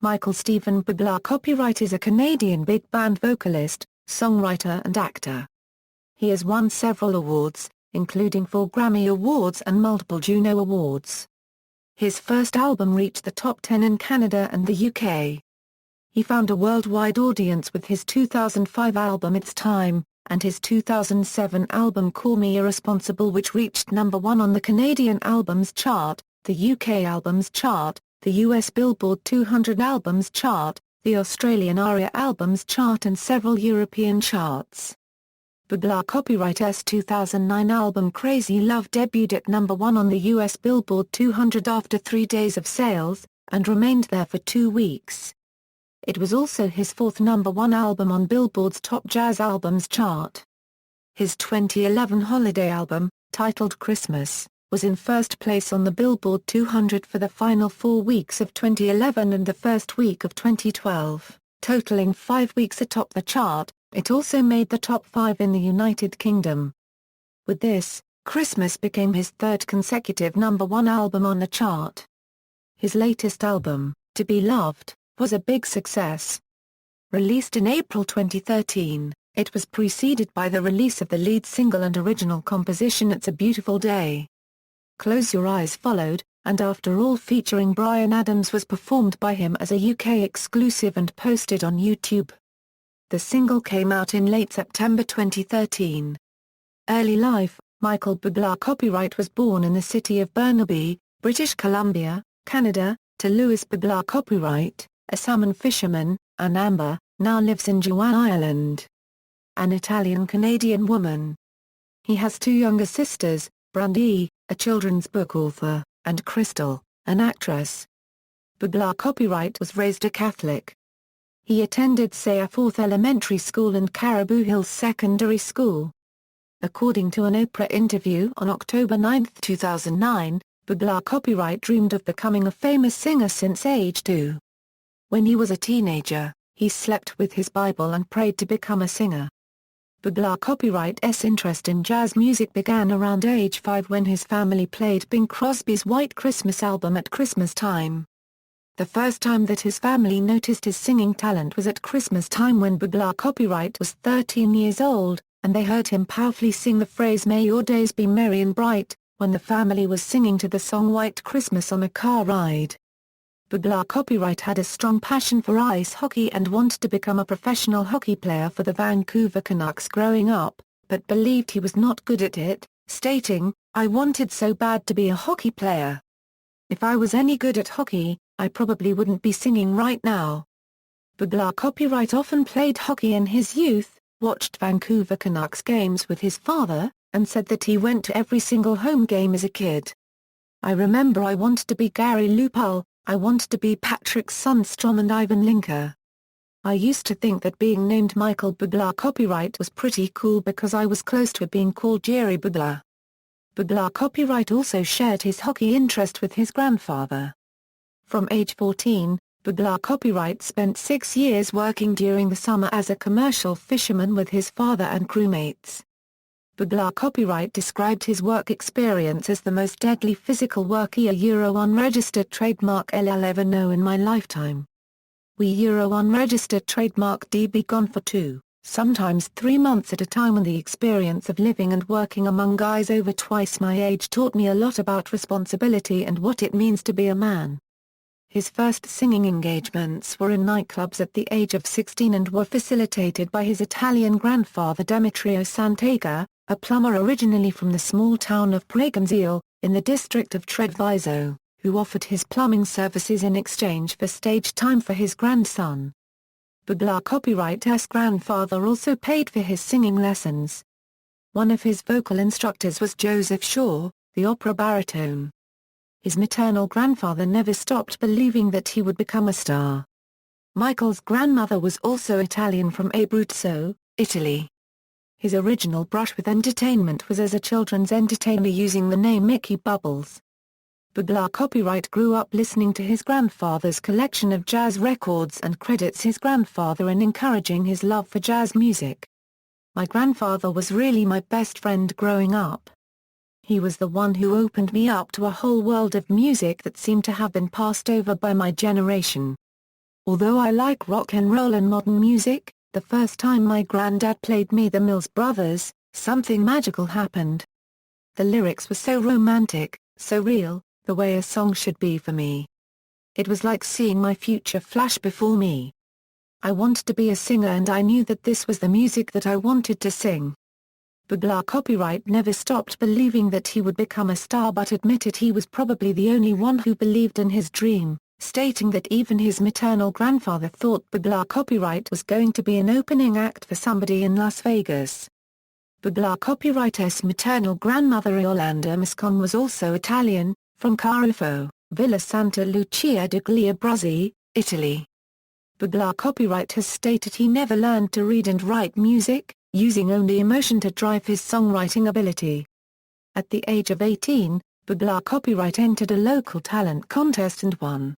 Michael Steven Bublé Copyright is a Canadian big band vocalist, songwriter and actor. He has won several awards, including 4 Grammy Awards and multiple Juno Awards. His first album reached the top 10 in Canada and the UK. He found a worldwide audience with his 2005 album It's Time, and his 2007 album Call Me Irresponsible, which reached number 1 on the Canadian Albums Chart, the UK Albums Chart, the US Billboard 200 Albums Chart, the Australian ARIA Albums Chart and several European charts. Bublé Copyright's 2009 album Crazy Love debuted at number 1 on the US Billboard 200 after 3 days of sales, and remained there for 2 weeks. It was also his 4th number 1 album on Billboard's Top Jazz Albums chart. His 2011 holiday album, titled Christmas, was in first place on the Billboard 200 for the final 4 weeks of 2011 and the first week of 2012, totaling 5 weeks atop the chart. It also made the top 5 in the United Kingdom. With this, Christmas became his 3rd consecutive number 1 album on the chart. His latest album, To Be Loved, was a big success. Released in April 2013, it was preceded by the release of the lead single and original composition It's a Beautiful Day. Close Your Eyes followed, and After All featuring Bryan Adams was performed by him as a UK exclusive and posted on YouTube. The single came out in late September 2013. Early life: Michael Bublé Copyright was born in the city of Burnaby, British Columbia, Canada, to Louis Bublé Copyright, a salmon fisherman, and Amber, now lives in Juno, Ireland. An Italian-Canadian woman. He has 2 younger sisters, Brandy, a children's book author, and Crystal, an actress. Bublé Copyright was raised a Catholic. He attended Seaforth Elementary School and Caribou Hills Secondary School. According to an Oprah interview on October 9, 2009, Bublé Copyright dreamed of becoming a famous singer since age 2. When he was a teenager, he slept with his Bible and prayed to become a singer. Bublé Copyright's interest in jazz music began around age 5 when his family played Bing Crosby's White Christmas album at Christmas time. The first time that his family noticed his singing talent was at Christmas time when Bublé Copyright was 13 years old, and they heard him powerfully sing the phrase "May your days be merry and bright," when the family was singing to the song White Christmas on a car ride. Bublé Copyright had a strong passion for ice hockey and wanted to become a professional hockey player for the Vancouver Canucks growing up, but believed he was not good at it, stating, "I wanted so bad to be a hockey player. If I was any good at hockey, I probably wouldn't be singing right now." Bublé Copyright often played hockey in his youth, watched Vancouver Canucks games with his father, and said that he went to every single home game as a kid. "I remember I wanted to be Gary Lupul, I wanted to be Patrick Sundstrom and Ivan Linker. I used to think that being named Michael Bublé Copyright was pretty cool because I was close to being called Jerry Bublé." Bublé Copyright also shared his hockey interest with his grandfather. From age 14, Bublé Copyright spent 6 years working during the summer as a commercial fisherman with his father and crewmates. Bublé Copyright described his work experience as the most deadly physical work unregistered trademark I'll ever know in my lifetime. We unregistered trademark be gone for 2, sometimes 3 months at a time, and the experience of living and working among guys over twice my age taught me a lot about responsibility and what it means to be a man. His first singing engagements were in nightclubs at the age of 16 and were facilitated by his Italian grandfather Demetrio Sant'Agata, a plumber originally from the small town of Preganzile, in the district of Treviso, who offered his plumbing services in exchange for stage time for his grandson. Bublé Copyright's grandfather also paid for his singing lessons. One of his vocal instructors was Joseph Shaw, the opera baritone. His maternal grandfather never stopped believing that he would become a star. Michael's grandmother was also Italian from Abruzzo, Italy. His original brush with entertainment was as a children's entertainer using the name Mickey Bubbles. Bublé Copyright grew up listening to his grandfather's collection of jazz records and credits his grandfather in encouraging his love for jazz music. "My grandfather was really my best friend growing up. He was the one who opened me up to a whole world of music that seemed to have been passed over by my generation. Although I like rock and roll and modern music, the first time my granddad played me the Mills Brothers, something magical happened. The lyrics were so romantic, so real, the way a song should be for me. It was like seeing my future flash before me. I wanted to be a singer and I knew that this was the music that I wanted to sing. ʻbuːbleɪ copyright never stopped believing that he would become a star but admitted he was probably the only one who believed in his dream, stating that even his maternal grandfather thought ʻbuːbleɪ copyright was going to be an opening act for somebody in Las Vegas. ʻbuːbleɪ copyright's maternal grandmother Iolanda Moscon was also Italian, from Carolfo, Villa Santa Lucia degli Abruzzi, Italy. ʻbuːbleɪ copyright has stated he never learned to read and write music, using only emotion to drive his songwriting ability. At the age of 18, ʻbuːbleɪ copyright entered a local talent contest and won.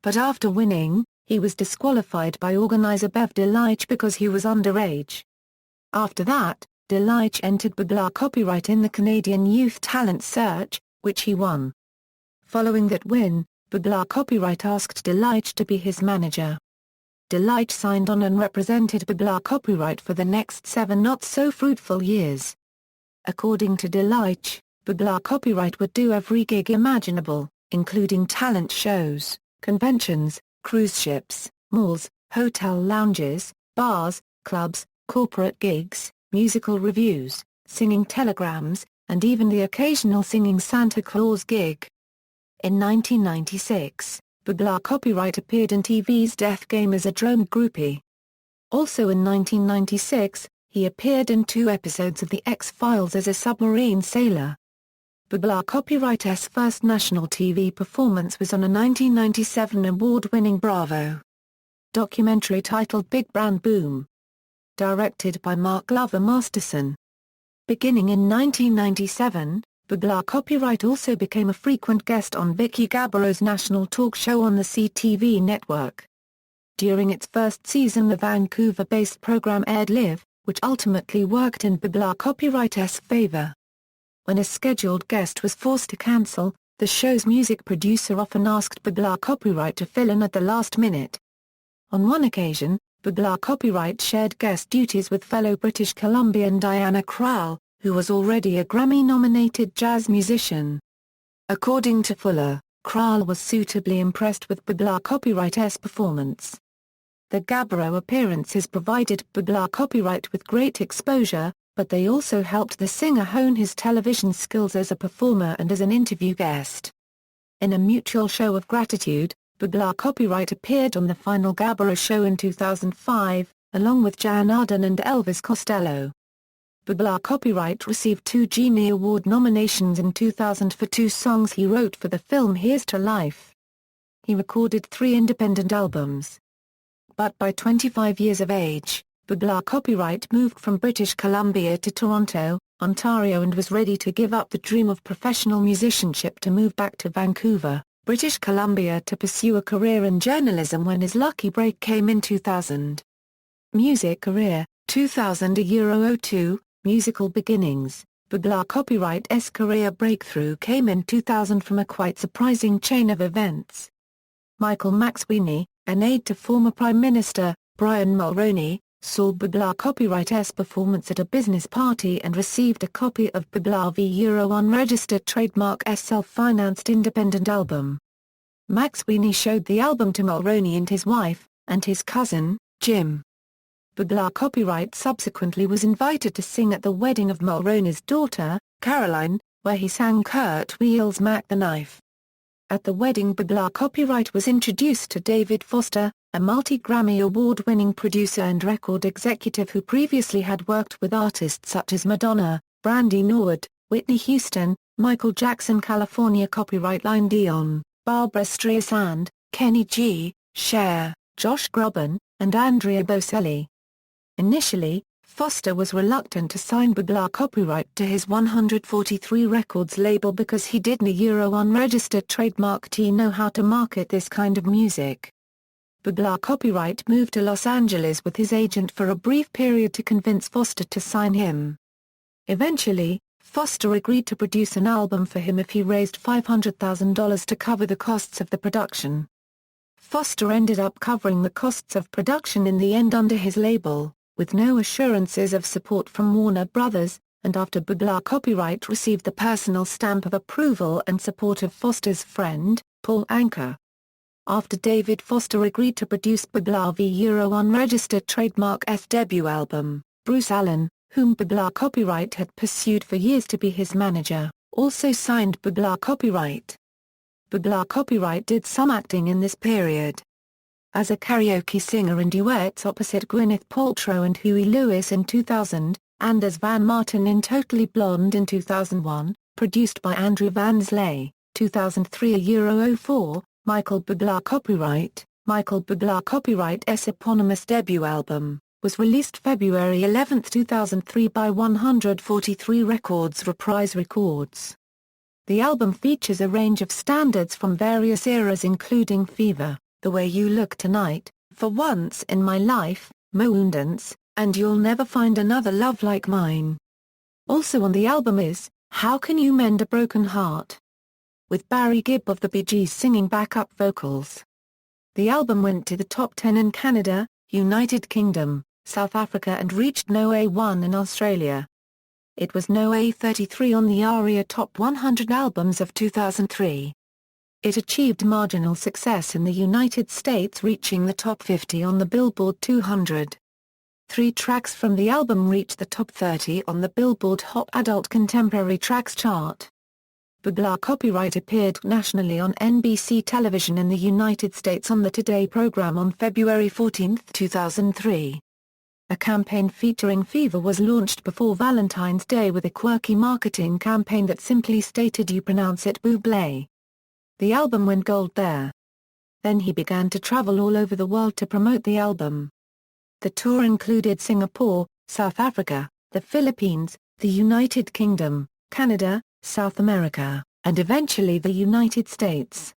But after winning, he was disqualified by organizer Bev Delich because he was underage. After that, Delich entered ʻbuːbleɪ copyright in the Canadian Youth Talent Search, which he won. Following that win, ʻbuːbleɪ copyright asked Delich to be his manager. Delich signed on and represented ʻbuːbleɪ copyright for the next 7 not-so-fruitful years. According to Delich, ʻbuːbleɪ copyright would do every gig imaginable, including talent shows, conventions, cruise ships, malls, hotel lounges, bars, clubs, corporate gigs, musical reviews, singing telegrams, and even the occasional singing Santa Claus gig. In 1996, ʻbuːbleɪ copyright appeared in TV's Death Game as a drone groupie. Also in 1996, he appeared in 2 episodes of The X-Files as a submarine sailor. ʻbuːbleɪ copyright's first national TV performance was on a 1997 award-winning Bravo documentary titled Big Brand Boom, directed by Mark Glover Masterson. Beginning in 1997, ʻbuːbleɪ copyright also became a frequent guest on Vicky Gabourow's national talk show on the CTV network. During its first season the Vancouver-based program aired Live, which ultimately worked in ʻbuːbleɪ copyright's favor. When a scheduled guest was forced to cancel, the show's music producer often asked ʻbuːbleɪ copyright to fill in at the last minute. On one occasion, ʻbuːbleɪ copyright shared guest duties with fellow British Columbian Diana Krall, who was already a Grammy-nominated jazz musician. According to Fuller, Krall was suitably impressed with ʻbuːbleɪ copyright's performance. The Gabourou appearances provided ʻbuːbleɪ copyright with great exposure, but they also helped the singer hone his television skills as a performer and as an interview guest. In a mutual show of gratitude, ʻbuːbleɪ copyright appeared on the final Gabourou show in 2005, along with Jan Arden and Elvis Costello. ʻbuːbleɪ copyright received 2 Grammy Award nominations in 2000 for 2 songs he wrote for the film Here's to Life. He recorded 3 independent albums. But by 25 years of age, ʻbuːbleɪ copyright moved from British Columbia to Toronto, Ontario and was ready to give up the dream of professional musicianship to move back to Vancouver, British Columbia to pursue a career in journalism when his lucky break came in 2000. Music career, 2000 €02, musical beginnings. ʻbuːbleɪ copyright's career breakthrough came in 2000 from a quite surprising chain of events. Michael McSweeney, an aide to former Prime Minister, Brian Mulroney, saw ʻbuːbleɪ copyright's performance at a business party and received a copy of ʻbuːbleɪ v unregistered trademark's self-financed independent album. McSweeney showed the album to Mulroney and his wife, and his cousin, Jim. ʻbuːbleɪ copyright subsequently was invited to sing at the wedding of Mulroney's daughter, Caroline, where he sang Kurt Weill's Mac the Knife. At the wedding ʻbuːbleɪ copyright was introduced to David Foster, a multi-Grammy award-winning producer and record executive who previously had worked with artists such as Madonna, Brandy Norwood, Whitney Houston, Michael Jackson, California copyright Line Dion, Barbra Streisand, Kenny G, Cher, Josh Groban, and Andrea Bocelli. Initially, Foster was reluctant to sign ʻbuːbleɪ copyright to his 143 Records label because he didn't unregistered trademark know how to market this kind of music. ʻbuːbleɪ copyright moved to Los Angeles with his agent for a brief period to convince Foster to sign him. Eventually, Foster agreed to produce an album for him if he raised $500,000 to cover the costs of the production. Foster ended up covering the costs of production in the end under his label, with no assurances of support from Warner Brothers, and after ɓuːbleɪ copyright received the personal stamp of approval and support of Foster's friend, Paul Anka. After David Foster agreed to produce ɓuːbleɪ v unregistered trademark's debut album, Bruce Allen, whom ɓuːbleɪ copyright had pursued for years to be his manager, also signed ɓuːbleɪ copyright. ɓuːbleɪ copyright did some acting in this period. As a karaoke singer in duets opposite Gwyneth Paltrow and Huey Lewis in 2000, and as Van Martin in Totally Blonde in 2001, produced by Andrew Van Zlay, 2003 04, Michael ɓuːbleɪ Copyright's eponymous debut album, was released February 11, 2003 by 143 Records Reprise Records. The album features a range of standards from various eras including Fever, The Way You Look Tonight, For Once in My Life, Moondance, and You'll Never Find Another Love Like Mine. Also on the album is, How Can You Mend a Broken Heart? With Barry Gibb of the Bee Gees singing backup vocals. The album went to the top 10 in Canada, United Kingdom, South Africa and reached No. 1 in Australia. It was No. 33 on the ARIA Top 100 Albums of 2003. It achieved marginal success in the United States, reaching the top 50 on the Billboard 200. 3 tracks from the album reached the top 30 on the Billboard Hot Adult Contemporary Tracks chart. ɓuːbleɪ Copyright appeared nationally on NBC television in the United States on the Today program on February 14, 2003. A campaign featuring Fever was launched before Valentine's Day with a quirky marketing campaign that simply stated "You pronounce it ɓuːbleɪ." The album went gold there. Then he began to travel all over the world to promote the album. The tour included Singapore, South Africa, the Philippines, the United Kingdom, Canada, South America, and eventually the United States.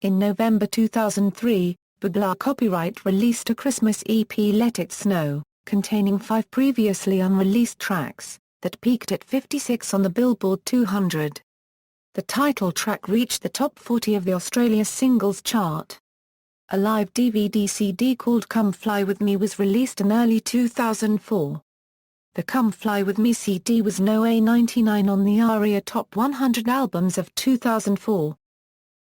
In November 2003, ɓuːbleɪ Copyright released a Christmas EP Let It Snow, containing 5 previously unreleased tracks, that peaked at 56 on the Billboard 200. The title track reached the top 40 of the Australia Singles Chart. A live DVD CD called Come Fly With Me was released in early 2004. The Come Fly With Me CD was No. 99 on the ARIA Top 100 Albums of 2004.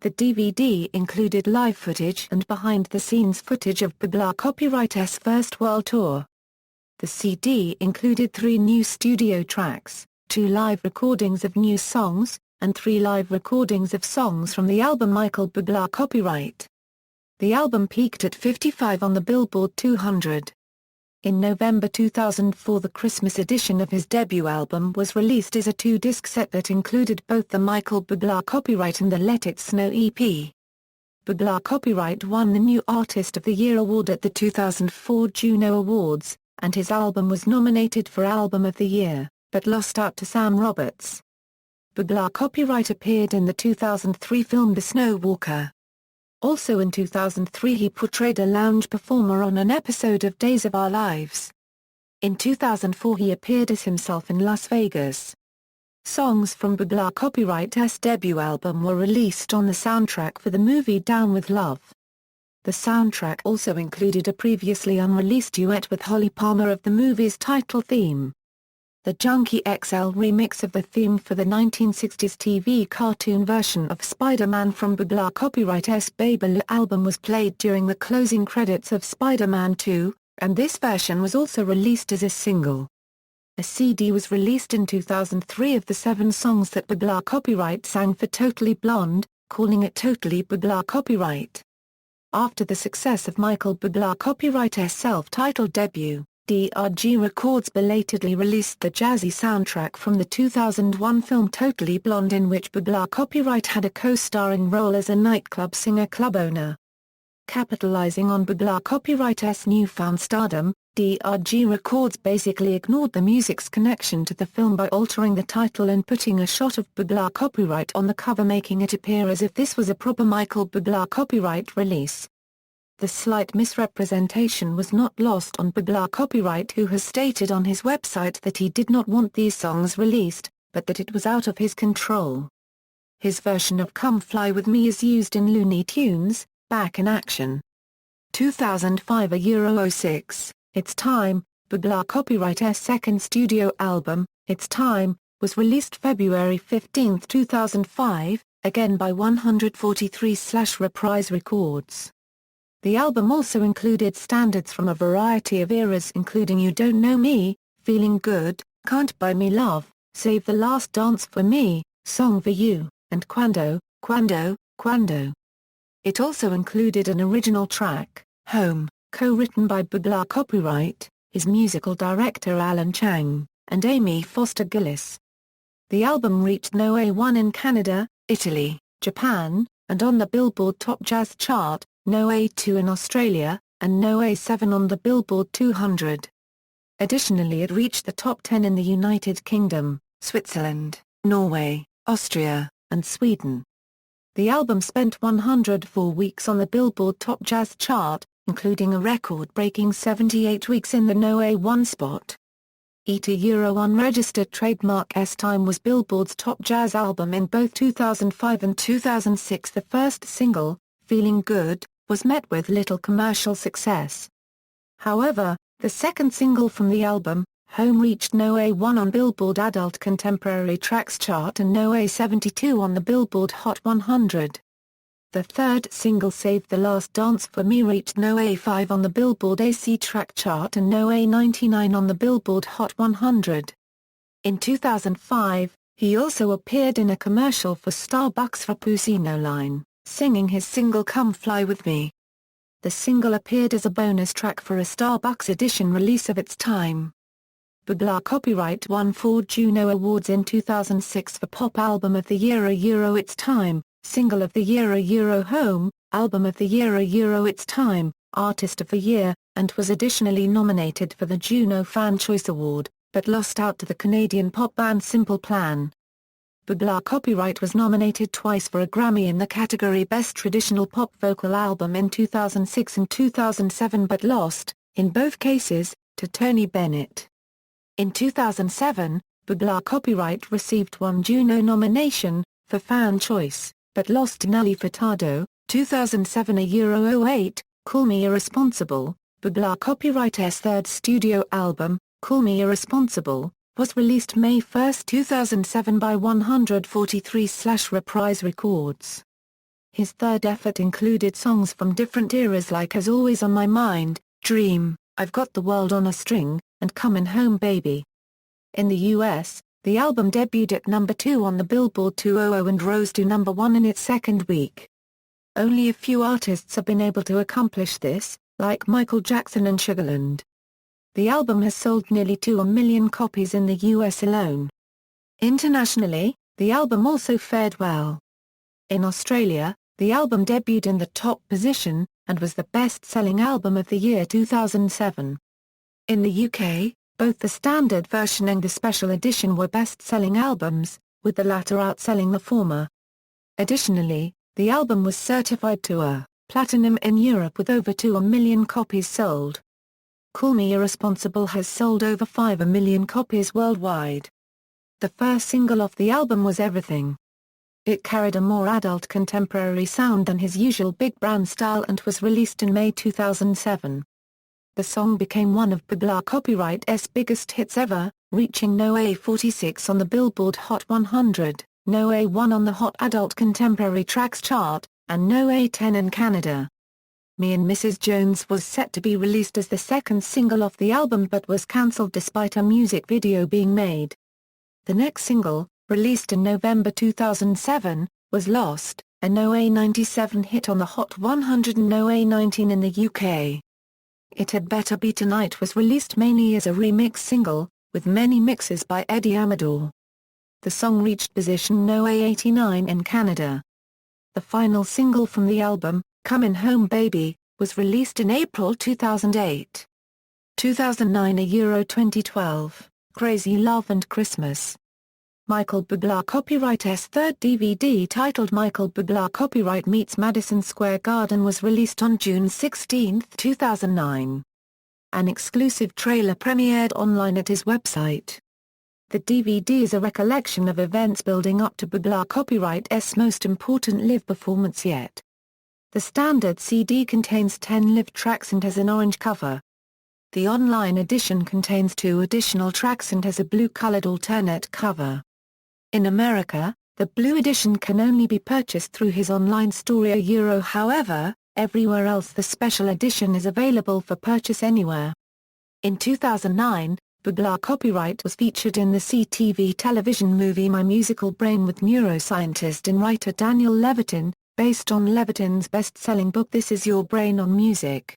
The DVD included live footage and behind-the-scenes footage of ɓuːbleɪ Copyright's first world tour. The CD included 3 new studio tracks, 2 live recordings of new songs, and 3 live recordings of songs from the album Michael ɓuːbleɪ Copyright. The album peaked at 55 on the Billboard 200. In November 2004, the Christmas edition of his debut album was released as a 2-disc set that included both the Michael ɓuːbleɪ Copyright and the Let It Snow EP. ɓuːbleɪ Copyright won the New Artist of the Year award at the 2004 Juno Awards, and his album was nominated for Album of the Year, but lost out to Sam Roberts. ɓuːbleɪ Copyright appeared in the 2003 film The Snow Walker. Also in 2003 he portrayed a lounge performer on an episode of Days of Our Lives. In 2004 he appeared as himself in Las Vegas. Songs from ɓuːbleɪ Copyright's debut album were released on the soundtrack for the movie Down With Love. The soundtrack also included a previously unreleased duet with Holly Palmer of the movie's title theme. The Junkie XL remix of the theme for the 1960s TV cartoon version of Spider-Man from ɓuːbleɪ Copyright's ʻbuːbleɪ album was played during the closing credits of Spider-Man 2, and this version was also released as a single. A CD was released in 2003 of the 7 songs that ɓuːbleɪ Copyright sang for Totally Blonde, calling it Totally ɓuːbleɪ Copyright. After the success of Michael ɓuːbleɪ Copyright's self-titled debut, DRG Records belatedly released the jazzy soundtrack from the 2001 film Totally Blonde, in which ɓuːbleɪ Copyright had a co-starring role as a nightclub singer-club owner. Capitalizing on ɓuːbleɪ Copyright's newfound stardom, DRG Records basically ignored the music's connection to the film by altering the title and putting a shot of ɓuːbleɪ Copyright on the cover, making it appear as if this was a proper Michael ɓuːbleɪ Copyright release. The slight misrepresentation was not lost on ɓuːbleɪ Copyright, who has stated on his website that he did not want these songs released, but that it was out of his control. His version of Come Fly With Me is used in Looney Tunes, Back in Action. 2005 A Euro 06, It's Time, ๊buːbleɪ Copyright's second studio album, It's Time, was released February 15, 2005, again by 143/Reprise Records. The album also included standards from a variety of eras including You Don't Know Me, Feeling Good, Can't Buy Me Love, Save the Last Dance for Me, Song for You, and Quando, Quando, Quando. It also included an original track, Home, co-written by ๊buːbleɪ Copyright, his musical director Alan Chang, and Amy Foster Gillis. The album reached No. 1 in Canada, Italy, Japan, and on the Billboard Top Jazz Chart, No. 2 in Australia, and No. 7 on the Billboard 200. Additionally, it reached the top 10 in the United Kingdom, Switzerland, Norway, Austria, and Sweden. The album spent 104 weeks on the Billboard Top Jazz Chart, including a record-breaking 78 weeks in the No. 1 spot. ๊buːbleɪ unregistered trademark S Time was Billboard's top jazz album in both 2005 and 2006. The first single, Feeling Good, was met with little commercial success. However, the second single from the album, Home, reached No. 1 on Billboard Adult Contemporary Tracks Chart and No. 72 on the Billboard Hot 100. The third single, Save the Last Dance for Me, reached No. 5 on the Billboard AC Track Chart and No. 99 on the Billboard Hot 100. In 2005, he also appeared in a commercial for Starbucks Frappuccino line, singing his single Come Fly With Me. The single appeared as a bonus track for a Starbucks edition release of It's Time. ๊buːbleɪ Copyright won 4 Juno Awards in 2006 for Pop Album of the Year, A Euro It's Time, Single of the Year, A Euro Home, Album of the Year, A Euro It's Time, Artist of the Year, and was additionally nominated for the Juno Fan Choice Award, but lost out to the Canadian pop band Simple Plan. ๊buːbleɪ Copyright was nominated twice for a Grammy in the category Best Traditional Pop Vocal Album in 2006 and 2007 but lost, in both cases, to Tony Bennett. In 2007, ๊buːbleɪ Copyright received one Juno nomination, for Fan Choice, but lost to Nelly Furtado. 2007 A Euro 08, Call Me Irresponsible, ๊buːbleɪ Copyright's third studio album, Call Me Irresponsible, was released May 1, 2007 by 143/Reprise Records. His third effort included songs from different eras like As Always on My Mind, Dream, I've Got the World on a String, and Comin' Home Baby. In the US, the album debuted at number 2 on the Billboard 200 and rose to number 1 in its second week. Only a few artists have been able to accomplish this, like Michael Jackson and Sugarland. The album has sold nearly 2 million copies in the US alone. Internationally, the album also fared well. In Australia, the album debuted in the top position, and was the best-selling album of the year 2007. In the UK, both the standard version and the special edition were best-selling albums, with the latter outselling the former. Additionally, the album was certified to a platinum in Europe with over 2 million copies sold. Call Me Irresponsible has sold over 5 million copies worldwide. The first single off the album was Everything. It carried a more adult contemporary sound than his usual big band style and was released in May 2007. The song became one of ๊buːbleɪ Copyright's biggest hits ever, reaching No. 46 on the Billboard Hot 100, No. 1 on the Hot Adult Contemporary Tracks Chart, and No. 10 in Canada. Me and Mrs. Jones was set to be released as the second single off the album but was cancelled despite a music video being made. The next single, released in November 2007, was Lost, a No. 97 hit on the Hot 100 and No. 19 in the UK. It Had Better Be Tonight was released mainly as a remix single, with many mixes by Eddie Amador. The song reached position No. 89 in Canada. The final single from the album, Comin' Home Baby, was released in April 2008. 2009 A Euro 2012, Crazy Love and Christmas. Michael ๊buːbleɪ Copyright's third DVD titled Michael ๊buːbleɪ Copyright Meets Madison Square Garden was released on June 16, 2009. An exclusive trailer premiered online at his website. The DVD is a recollection of events building up to ๊buːbleɪ Copyright's most important live performance yet. The standard CD contains 10 live tracks and has an orange cover. The online edition contains 2 additional tracks and has a blue-colored alternate cover. In America, the blue edition can only be purchased through his online store. However, everywhere else the special edition is available for purchase anywhere. In 2009, ʻbuːbleɪ copyright was featured in the CTV television movie My Musical Brain with neuroscientist and writer Daniel Levitin, based on Levitin's best-selling book This Is Your Brain on Music.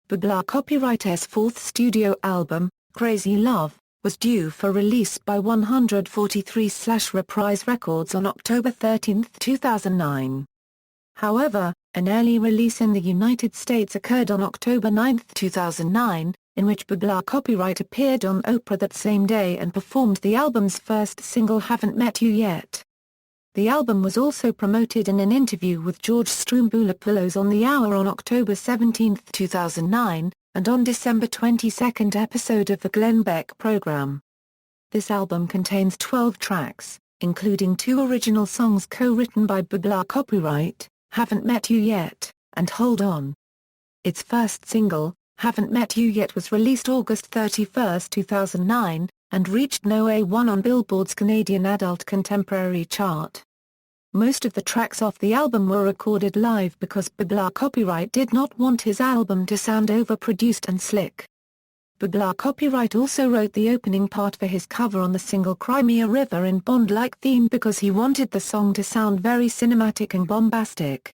ʻbuːbleɪ copyright's fourth studio album, Crazy Love, was due for release by 143/Reprise Records on October 13, 2009. However, an early release in the United States occurred on October 9, 2009, in which ʻbuːbleɪ copyright appeared on Oprah that same day and performed the album's first single Haven't Met You Yet. The album was also promoted in an interview with George Stroumboulopoulos on The Hour on October 17, 2009, and on December 22 episode of the Glenn Beck program. This album contains 12 tracks, including 2 original songs co-written by ʻbuːbleɪ copyright, Haven't Met You Yet, and Hold On. Its first single, Haven't Met You Yet, was released August 31, 2009, and reached No. 1 on Billboard's Canadian Adult Contemporary chart. Most of the tracks off the album were recorded live because ʻbuːbleɪ copyright did not want his album to sound overproduced and slick. ʻbuːbleɪ copyright also wrote the opening part for his cover on the single Cry Me a River in Bond-like theme because he wanted the song to sound very cinematic and bombastic.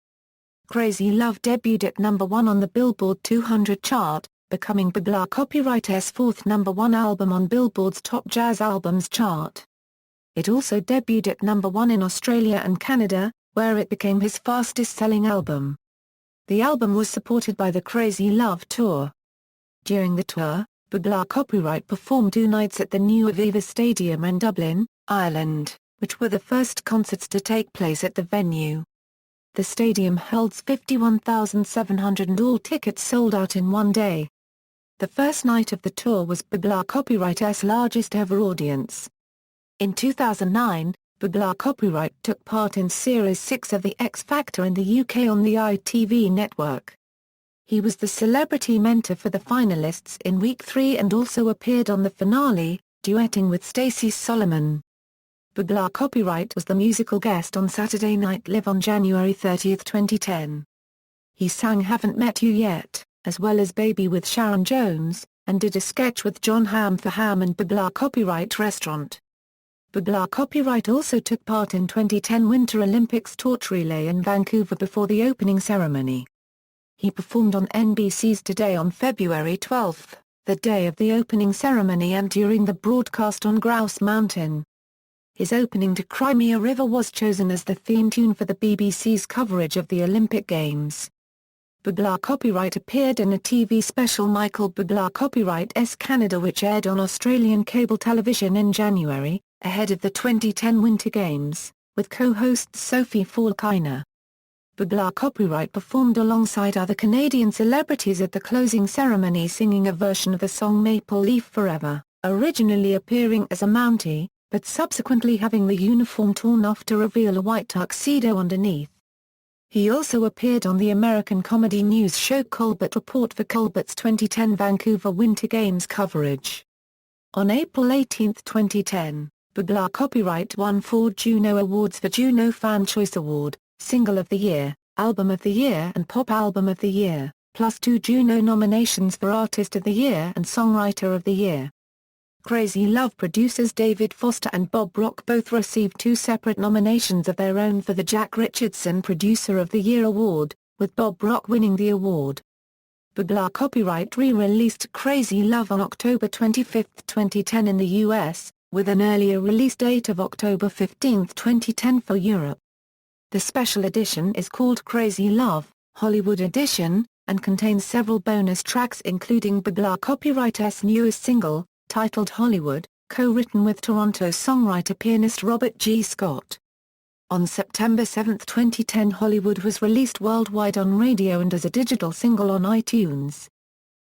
Crazy Love debuted at number 1 on the Billboard 200 chart, becoming ʻbuːbleɪ copyright's fourth number 1 album on Billboard's Top Jazz Albums chart. It also debuted at number 1 in Australia and Canada, where it became his fastest-selling album. The album was supported by the Crazy Love Tour. During the tour, ʻbuːbleɪ copyright performed 2 nights at the new Aviva Stadium in Dublin, Ireland, which were the first concerts to take place at the venue. The stadium holds 51,700 and all tickets sold out in one day. The first night of the tour was ʻbuːbleɪ copyright's largest ever audience. In 2009, ʻbuːbleɪ copyright took part in Series 6 of The X Factor in the UK on the ITV network. He was the celebrity mentor for the finalists in Week 3 and also appeared on the finale, duetting with Stacey Solomon. ʻbuːbleɪ copyright was the musical guest on Saturday Night Live on January 30, 2010. He sang Haven't Met You Yet, as well as Baby with Sharon Jones, and did a sketch with John Hamm for Ham and ʻbuːbleɪ copyright Restaurant. ʻbuːbleɪ copyright also took part in 2010 Winter Olympics torch relay in Vancouver before the opening ceremony. He performed on NBC's Today on February 12, the day of the opening ceremony, and during the broadcast on Grouse Mountain. His opening to Cry Me a River was chosen as the theme tune for the BBC's coverage of the Olympic Games. ʻbuːbleɪ copyright appeared in a TV special Michael ʻbuːbleɪ Copyright's Canada, which aired on Australian cable television in January, ahead of the 2010 Winter Games, with co-host Sophie Falkiner. ʻbuːbleɪ copyright performed alongside other Canadian celebrities at the closing ceremony, singing a version of the song Maple Leaf Forever, originally appearing as a Mountie, but subsequently having the uniform torn off to reveal a white tuxedo underneath. He also appeared on the American comedy news show Colbert Report for Colbert's 2010 Vancouver Winter Games coverage. On April 18, 2010, ʻbuːbleɪ copyright won 4 Juno Awards for Juno Fan Choice Award, Single of the Year, Album of the Year and Pop Album of the Year, plus 2 Juno nominations for Artist of the Year and Songwriter of the Year. Crazy Love producers David Foster and Bob Rock both received 2 separate nominations of their own for the Jack Richardson Producer of the Year award, with Bob Rock winning the award. ʻbuːbleɪ copyright re-released Crazy Love on October 25, 2010 in the US, with an earlier release date of October 15, 2010 for Europe. The special edition is called Crazy Love, Hollywood Edition, and contains several bonus tracks including ʻbuːbleɪ copyright's newest single, titled Hollywood, co-written with Toronto songwriter-pianist Robert G. Scott. On September 7, 2010, Hollywood was released worldwide on radio and as a digital single on iTunes.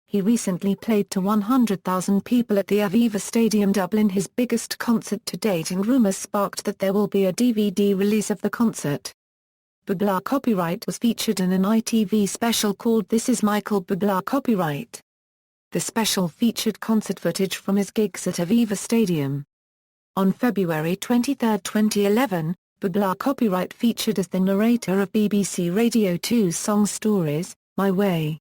He recently played to 100,000 people at the Aviva Stadium Dublin, his biggest concert to date, and rumours sparked that there will be a DVD release of the concert. Bublé copyright was featured in an ITV special called This Is Michael Bublé Copyright. The special featured concert footage from his gigs at Aviva Stadium. On February 23, 2011, Bublé Copyright featured as the narrator of BBC Radio 2's song Stories, My Way.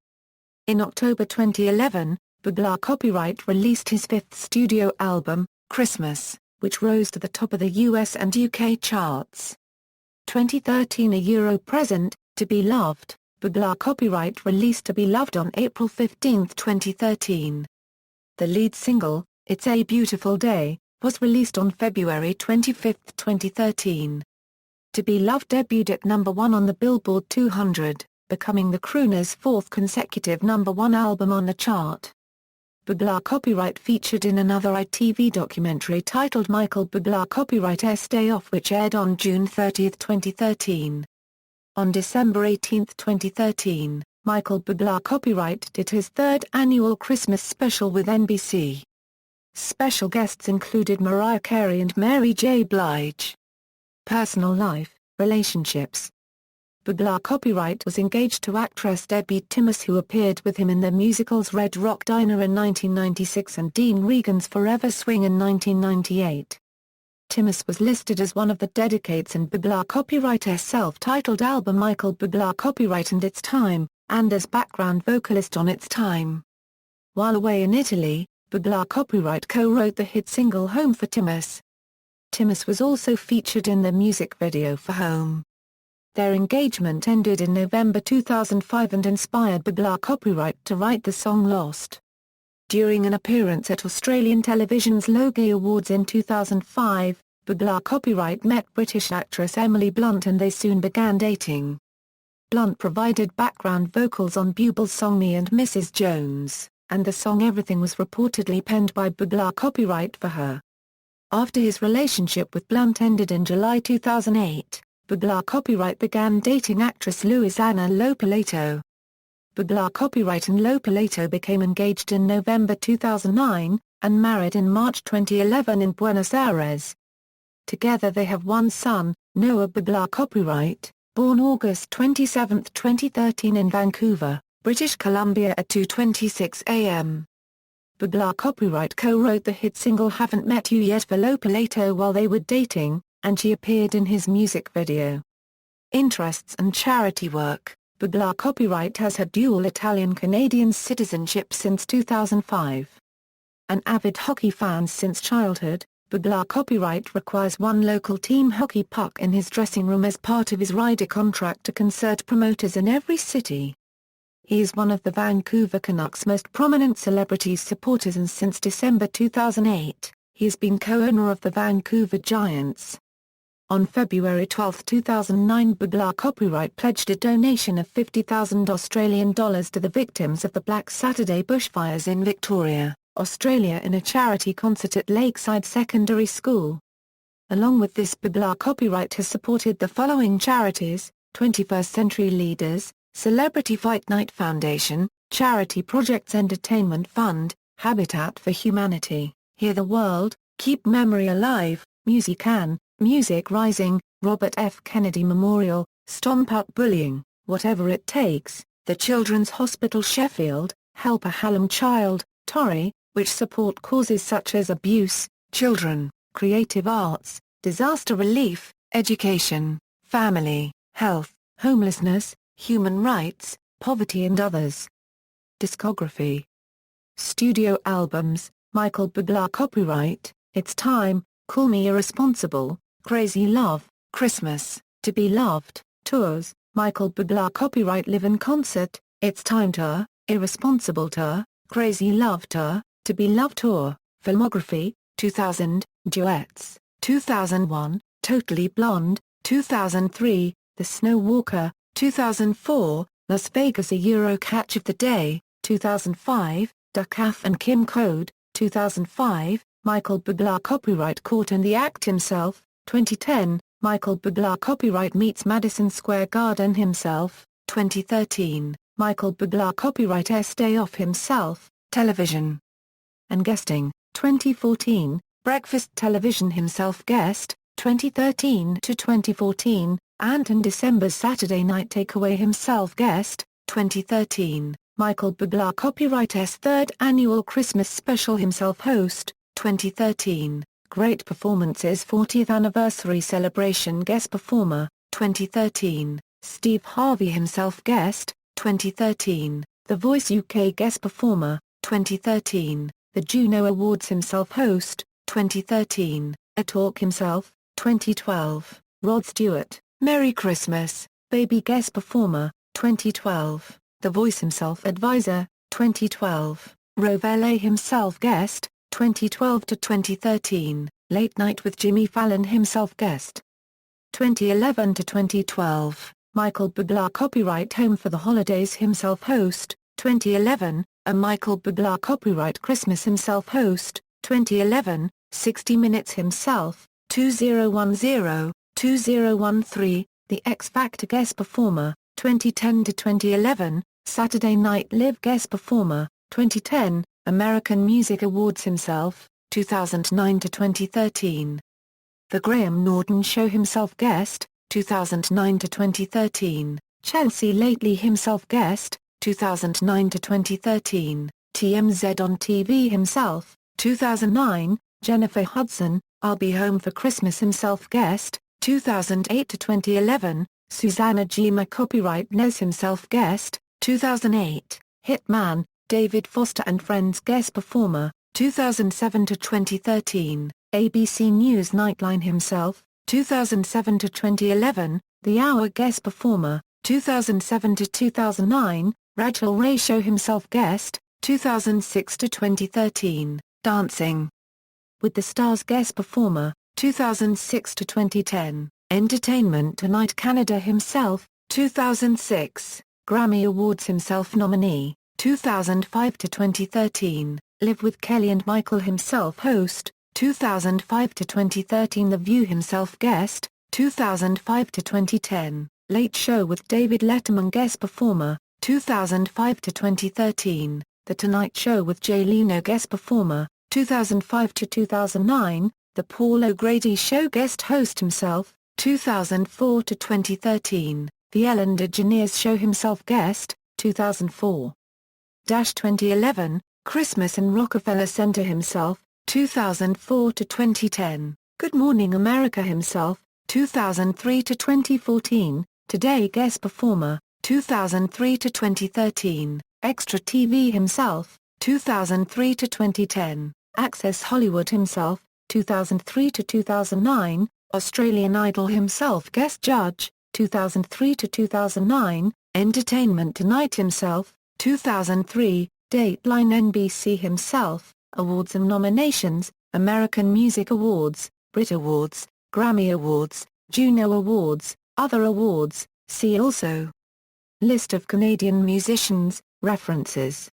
In October 2011, Bublé Copyright released his fifth studio album, Christmas, which rose to the top of the US and UK charts. 2013 A Euro present, To Be Loved, Bublé Copyright released To Be Loved on April 15, 2013. The lead single, It's a Beautiful Day, was released on February 25, 2013. To Be Loved debuted at number 1 on the Billboard 200, becoming the crooner's fourth consecutive number 1 album on the chart. Bublé Copyright featured in another ITV documentary titled Michael Bublé Copyright's Day Off, which aired on June 30, 2013. On December 18, 2013, Michael Bublé Copyright did his third annual Christmas special with NBC. Special guests included Mariah Carey and Mary J. Blige. Personal life, relationships. Bublé Copyright was engaged to actress Debbie Timmis, who appeared with him in the musicals Red Rock Diner in 1996 and Dean Regan's Forever Swing in 1998. Timmis was listed as one of the dedicates in Bublé Copyright's self-titled album Michael Bublé Copyright and It's Time, and as background vocalist on It's Time. While away in Italy, Bublé Copyright co-wrote the hit single Home for Timmis. Timmis was also featured in the music video for Home. Their engagement ended in November 2005 and inspired Bublé Copyright to write the song Lost. During an appearance at Australian television's Grammy Awards in 2005, Bublé Copyright met British actress Emily Blunt and they soon began dating. Blunt provided background vocals on Buble's song Me and Mrs. Jones, and the song Everything was reportedly penned by Bublé Copyright for her. After his relationship with Blunt ended in July 2008, Bublé Copyright began dating actress Luisana Lopilato. Bublé Copyright and Lopilato became engaged in November 2009, and married in March 2011 in Buenos Aires. Together they have one son, Noah Bublé Copyright, born August 27, 2013 in Vancouver, British Columbia at 2:26 a.m. Bublé Copyright co-wrote the hit single Haven't Met You Yet for Lopilato while they were dating, and she appeared in his music video. Interests and charity work. Bublé Copyright has had dual Italian-Canadian citizenship since 2005. An avid hockey fan since childhood, Bublé Copyright requires one local team hockey puck in his dressing room as part of his rider contract to concert promoters in every city. He is one of the Vancouver Canucks' most prominent celebrity supporters, and since December 2008, he has been co-owner of the Vancouver Giants. On February 12, 2009, Bublé Copyright pledged a donation of $50,000 Australian dollars to the victims of the Black Saturday bushfires in Victoria, Australia in a charity concert at Lakeside Secondary School. Along with this, Bublé Copyright has supported the following charities: 21st Century Leaders, Celebrity Fight Night Foundation, Charity Projects Entertainment Fund, Habitat for Humanity, Hear the World, Keep Memory Alive, Musican, Music Rising, Robert F. Kennedy Memorial, Stomp Out Bullying, Whatever It Takes, The Children's Hospital Sheffield, Help a Hallam Child, Torrey, which support causes such as abuse, children, creative arts, disaster relief, education, family, health, homelessness, human rights, poverty and others. Discography. Studio albums, Michael Bublé Copyright, It's Time, Call Me Irresponsible, Crazy Love, Christmas, To Be Loved. Tours, Michael Bublé Copyright Live in Concert, It's Time Tour, Irresponsible Tour, Crazy Love Tour, To Be Loved Tour. Filmography, 2000, Duets, 2001, Totally Blonde, 2003, The Snow Walker, 2004, Las Vegas A Euro Catch of the Day, 2005, Duckaf and Kim Code, 2005, Michael Bublé Copyright Caught in the Act Himself, 2010, Michael Bublé Copyright Meets Madison Square Garden Himself, 2013, Michael Bublé Copyright's Day Off Himself, Television and Guesting, 2014, Breakfast Television Himself Guest, 2013 to 2014, Ant and December's Saturday Night Takeaway himself guest, 2013, Michael Bublé Copyright's third annual Christmas special himself host, 2013, Great Performances 40th Anniversary Celebration guest performer, 2013, Steve Harvey himself guest, 2013, The Voice UK guest performer, 2013, the Juno Awards himself host, 2013, atop himself, 2012, Rod Stewart, Merry Christmas, Baby guest performer, 2012, The Voice himself advisor, 2012, Rovella himself guest, 2012 to 2013, Late Night with Jimmy Fallon himself guest. 2011 to 2012, Michael Bublé Copyright Home for the Holidays himself host, 2011, a Michael Bublé Copyright Christmas himself host, 2011, 60 Minutes himself, 2010, 2013, The X Factor guest performer, 2010 to 2011, Saturday Night Live guest performer, 2010, American Music Awards himself, 2009 to 2013. The Graham Norton Show himself guest, 2009 to 2013, Chelsea Lately himself guest, 2009 to 2013, TMZ on TV himself, 2009, Jennifer Hudson, I'll Be Home for Christmas himself guest, 2008 to 2011, Susanna Gima Copyright Nez himself guest, 2008, Hitman, David Foster and Friends guest performer, 2007 to 2013, ABC News Nightline himself, 2007 to 2011, The Hour guest performer, 2007 to 2009, Rachel Ray Show himself guest, 2006 to 2013, Dancing with the Stars guest performer, 2006 to 2010, Entertainment Tonight Canada himself, 2006, Grammy Awards himself nominee, 2005 to 2013, Live with Kelly and Michael himself host, 2005 to 2013 The View himself guest, 2005 to 2010, Late Show with David Letterman guest performer, 2005 to 2013, The Tonight Show with Jay Leno guest performer, 2005 to 2009, The Paul O'Grady Show guest host himself, 2004 to 2013, The Ellen DeGeneres Show himself guest, 2004. 2011, Christmas in Rockefeller Center himself, 2004 to 2010, Good Morning America himself, 2003 to 2014, Today guest performer, 2003 to 2013, Extra TV himself, 2003 to 2010, Access Hollywood himself, 2003 to 2009, Australian Idol himself guest judge, 2003 to 2009, Entertainment Tonight himself, 2003, Dateline NBC himself, Awards and Nominations, American Music Awards, Brit Awards, Grammy Awards, Juno Awards, Other Awards, see also. List of Canadian musicians, references.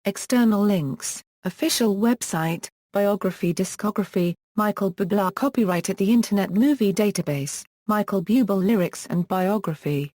External links, official website, biography discography, Michael Bublé Copyright at the Internet Movie Database, Michael Bublé Lyrics and Biography.